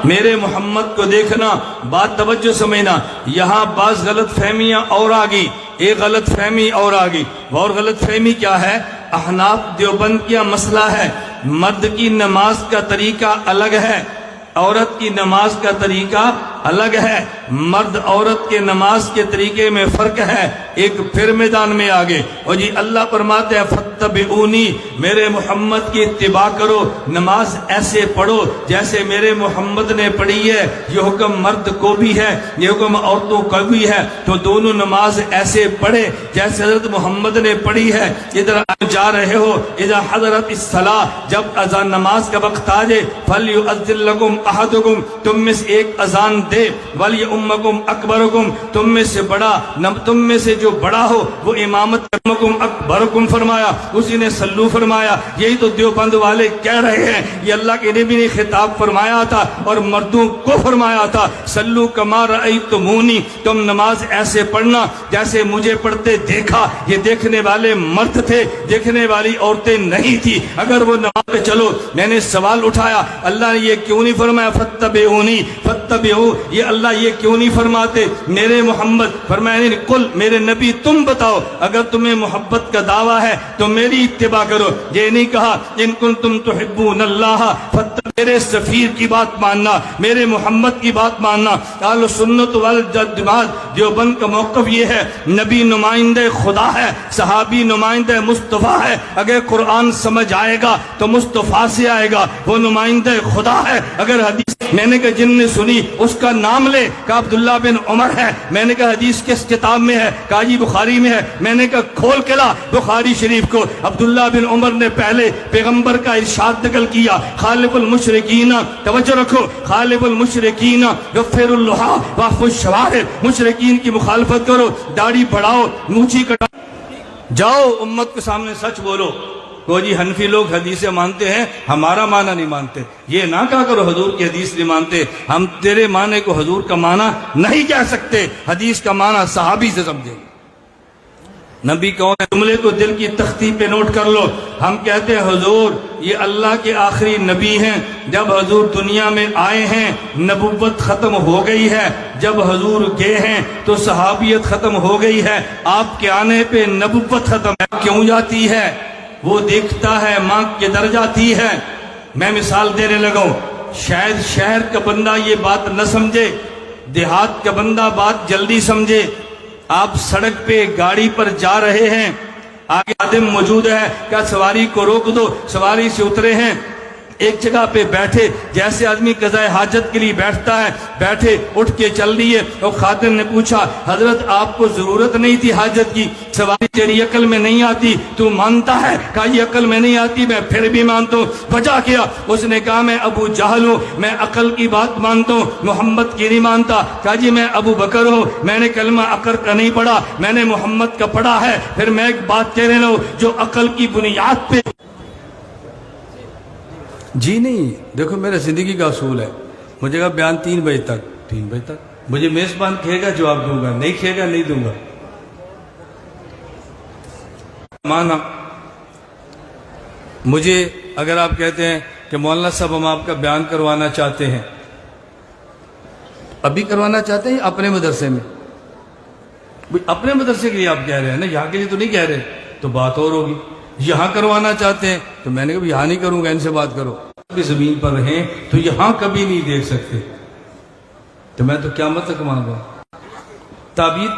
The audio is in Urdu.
میرے محمد کو دیکھنا، بات توجہ سمجھنا، یہاں بعض غلط فہمیاں اور آگئی، ایک غلط فہمی اور آگئی، اور غلط فہمی کیا ہے؟ احناف دیوبند کا مسئلہ ہے مرد کی نماز کا طریقہ الگ ہے، عورت کی نماز کا طریقہ الگ ہے، مرد عورت کے نماز کے طریقے میں فرق ہے۔ ایک پھر میدان میں آگے، اور جی اللہ فرماتے ہیں فَاتَّبِعُونِی، میرے محمد کی اتباع کرو، نماز ایسے پڑھو جیسے میرے محمد نے پڑھی ہے۔ یہ حکم مرد کو بھی ہے، یہ حکم عورتوں کو بھی ہے، تو دونوں نماز ایسے پڑھے جیسے حضرت محمد نے پڑھی ہے۔ ادھر جا رہے ہو، اذا حضرت الصلاۃ، جب اذان نماز کا وقت آ جائے، فَلْيُؤَذِّن لَكُمْ أَحَدُكُمْ، تم میں سے ایک اذان دے، وَلْيُؤَمَّكُمْ أَكْبَرُكُمْ، تم میں سے بڑا، تم میں سے جو بڑا ہو وہ امامت کرمکم اکبرکم فرمایا، اسی نے صلو فرمایا۔ یہی تو دیوبند والے کہہ رہے ہیں، یہ اللہ کے نبی نے خطاب فرمایا تھا اور مردوں کو فرمایا تھا، صلو کما رأیتمونی، تم نماز ایسے پڑھنا جیسے مجھے پڑھتے دیکھا۔ یہ دیکھنے والے مرد تھے، دیکھنے والی عورتیں نہیں تھی۔ اگر وہ نماز پہ چلو، میں نے سوال اٹھایا اللہ نے یہ کیوں نہیں فرمایا فَاتَّبِعُونِی فَاتَّبِعُوا، یہ اللہ یہ کیوں نہیں فرماتے میرے محمد؟ فرمایا نہیں، قل، میرے نبی تم بتاؤ، اگر تمہیں محبت کا دعویٰ ہے تو میری اتباع کرو۔ یہ نہیں کہا ان کنتم تحبون اللہ میرے سفیر کی بات ماننا، میرے محمد کی بات ماننا۔ اہل سنت والجماعت دیوبند کا موقف یہ ہے، نبی نمائندہ خدا ہے، صحابی نمائندہ مصطفیٰ ہے۔ اگر قرآن سمجھ آئے گا تو مصطفیٰ سے آئے گا، وہ نمائندہ خدا ہے۔ اگر حدیث میں نے کہا جن نے سنی اس کا نام لے، کہا عبداللہ بن عمر ہے۔ میں نے کہا حدیث کس کتاب میں ہے؟ کہا جی بخاری میں ہے۔ میں نے کہا کھول کے لا بخاری شریف کو۔ عبداللہ بن عمر نے پہلے پیغمبر کا ارشاد نقل کیا، خالف المشرکین، توجہ رکھو، خالف المشرکین غفر اللہ واعف الشوارب، مشرکین کی مخالفت کرو، داڑھی بڑھاؤ، مونچھی کٹاؤ، جاؤ امت کے سامنے سچ بولو۔ کو جی حنفی لوگ حدیثیں مانتے ہیں، ہمارا معنی نہیں مانتے۔ یہ نہ کہا کرو حضور کی حدیث نہیں مانتے، ہم تیرے معنی کو حضور کا معنی نہیں کہہ سکتے، حدیث کا معنی صحابی سے سمجھیں۔ نبی کون ہے؟ جملے کو دل کی تختی پہ نوٹ کر لو۔ ہم کہتے ہیں حضور یہ اللہ کے آخری نبی ہیں، جب حضور دنیا میں آئے ہیں نبوت ختم ہو گئی ہے، جب حضور گئے ہیں تو صحابیت ختم ہو گئی ہے، آپ کے آنے پہ نبوت ختم ہے۔ کیوں جاتی ہے؟ وہ دیکھتا ہے ماں کے در جاتی ہے۔ میں مثال دینے لگا ہوں، شاید شہر کا بندہ یہ بات نہ سمجھے، دیہات کا بندہ بات جلدی سمجھے۔ آپ سڑک پہ گاڑی پر جا رہے ہیں، آگے آدم موجود ہے، کیا سواری کو روک دو؟ سواری سے اترے ہیں، ایک جگہ پہ بیٹھے، جیسے آدمی قضاء حاجت کے لیے بیٹھتا ہے، بیٹھے، اٹھ کے چل دیے۔ اور خادم نے پوچھا حضرت آپ کو ضرورت نہیں تھی حاجت کی، سواری تیری عقل میں نہیں آتی، تو مانتا ہے؟ کہا یہ عقل میں نہیں آتی، میں پھر بھی مانتا ہوں۔ وجہ کیا؟ اس نے کہا میں ابو جہل ہوں، میں عقل کی بات مانتا ہوں، محمد کی نہیں مانتا۔ کہا جی میں ابو بکر ہوں، میں نے کلمہ عقل کا نہیں پڑھا، میں نے محمد کا پڑھا ہے۔ پھر میں ایک بات کہہ رہا ہوں جو عقل کی بنیاد پہ جی نہیں، دیکھو میرا زندگی کا اصول ہے، مجھے کہا بیان 3 بجے تک، 3 بجے تک مجھے میزبان کہے گا جواب دوں گا، نہیں کہے گا نہیں دوں گا۔ مانا مجھے اگر آپ کہتے ہیں کہ مولانا صاحب ہم آپ کا بیان کروانا چاہتے ہیں، ابھی کروانا چاہتے ہیں اپنے مدرسے میں؟ اپنے مدرسے کے لیے آپ کہہ رہے ہیں نا، یہاں کے لیے تو نہیں کہہ رہے، تو بات اور ہوگی۔ یہاں کروانا چاہتے ہیں تو میں نے کہا یہاں نہیں کروں گا، ان سے بات کرو۔ بھی زمین پر رہیں تو یہاں کبھی نہیں دیکھ سکتے، تو میں تو قیامت تک مانگا تعبیر